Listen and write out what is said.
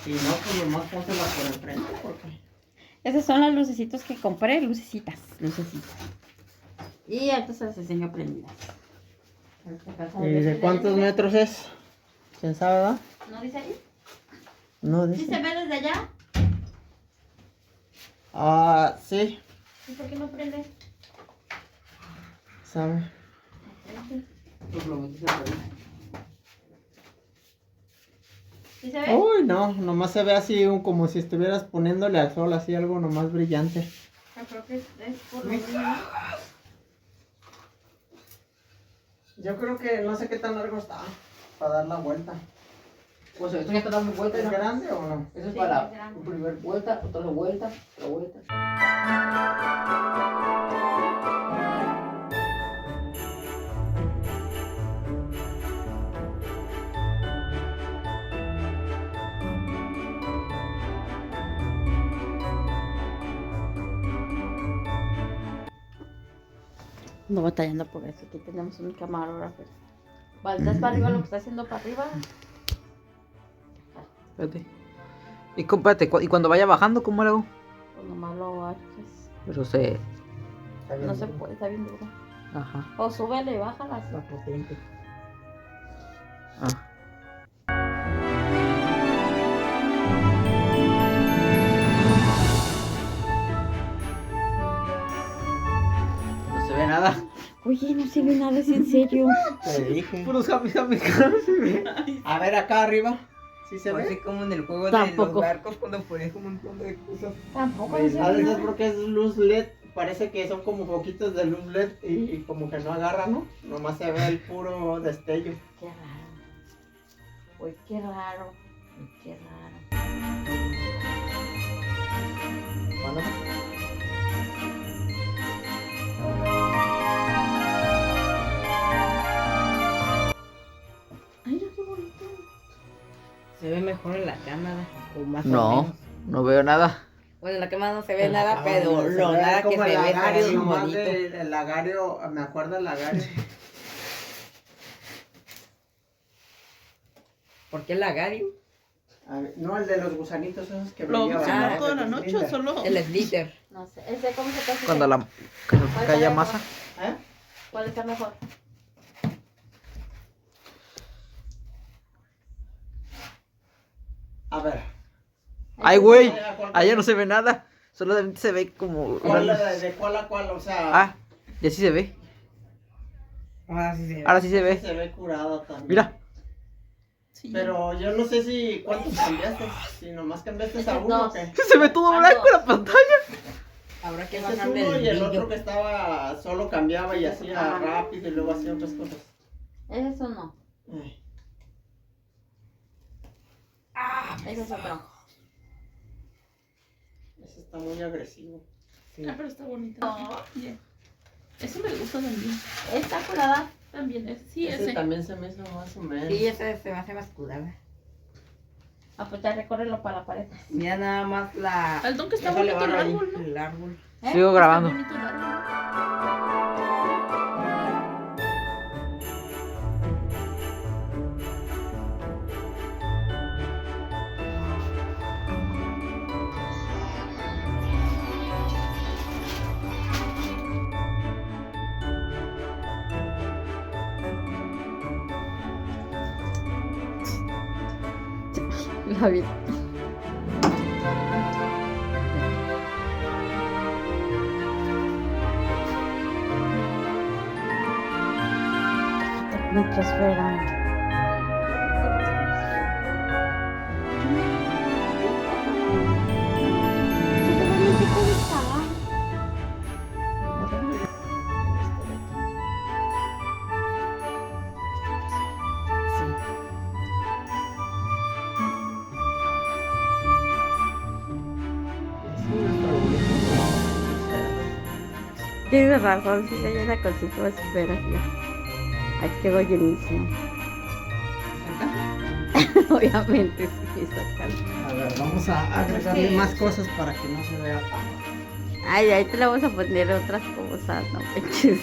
Si no, pues nomás pónsela por enfrente, porque... Esas son las lucecitas que compré, lucecitas. Y ahorita se las enseño prendidas. ¿Y de cuántos metros es? ¿Quién sabe, verdad? ¿No dice ahí? No ¿Sí dice. se ve desde allá? Ah, sí. ¿Y por qué no prende? ¿Sabe? ¿Sí se ve? Uy, no, nomás se ve así como si estuvieras poniéndole al sol, así algo nomás brillante. Yo creo que es por lo mismo. Yo creo que no sé qué tan largo está para dar la vuelta. Pues esto ya está dando vueltas. ¿Es grande o no? Eso es Sí, para es grande. la primera vuelta, otra vuelta, otra vuelta. No batallando por eso. Aquí tenemos un camarógrafo. ¿Estás para arriba lo que está haciendo para arriba? Espérate. Y compárate, y cuando vaya bajando, ¿cómo lo hago? Pues nomás lo bajes. Pero se... No se puede, está bien duro. Ajá. O súbele y bájala así. Ah. No se ve nada. Oye, no se ve nada, es en serio. Te dije. Puros james. A ver, acá arriba. ¿Sí se Así ve? como en el juego de Tampoco. los barcos cuando pones un montón de cosas. Tampoco Pues, se a ve veces nada. porque es luz LED. Parece que son como poquitos de luz LED y como que no agarra, ¿no? Nomás se ve el puro destello. Qué raro. Uy, qué raro. Uy, qué raro. ¿Cuándo? Ay, no, qué bonito. Se ve mejor en la cámara, o más o No, menos. no veo nada. Bueno, en la cámara no se ve En la nada, cámara pero se lo ve nada que como se el ve lagario, está bien nomás bonito. el lagario, me acuerdo el lagario. ¿Por qué el lagario? A ver, no, el de los gusanitos esos que ¿Lo brillaban. vamos a Ah, ver toda la el noche o Slinder. solo? El Slither. No sé, ese cómo se pasa. Cuando la que haya masa. ¿Eh? ¿Cuál está mejor? A ver. Ay, güey, allá no se ve nada. Solamente se ve como... ¿Cuál, de cuál a cuál? O sea, Ah, y así se ve. Ahora sí se ve. Ahora sí se ve. se ve curado también. Mira. Sí. Pero yo no sé si cuántos cambiaste. Si nomás cambiaste a uno o qué. Se ve todo blanco en la pantalla. Habrá que Ese es bajarle uno el y el otro brillo. que estaba solo cambiaba y hacía rápido y luego hacía otras cosas. Eso no. Ay, Ese es otro. ese está muy agresivo. Ah, pero está bonito. Bien. Eso me gusta también. Está curada. También es. Sí, Ese ese. también se me hizo más o menos. Sí, ese se me hace más curada. Ah, pues ya recórrelo para la pared. Mira nada más la... Aldón, que está déjale bonito el barro ahí, árbol, ¿no? el árbol. ¿Eh? Sigo grabando. Está bonito el árbol. La vida. Metrosfera. Tienes razón, sí se llena con esferas ya. Ahí quedó llenísimo. Obviamente sí, sacan. A ver, vamos a agregarle más cosas para que no se vea tan. Ay, ahí te le vamos a poner otras cosas, no manches.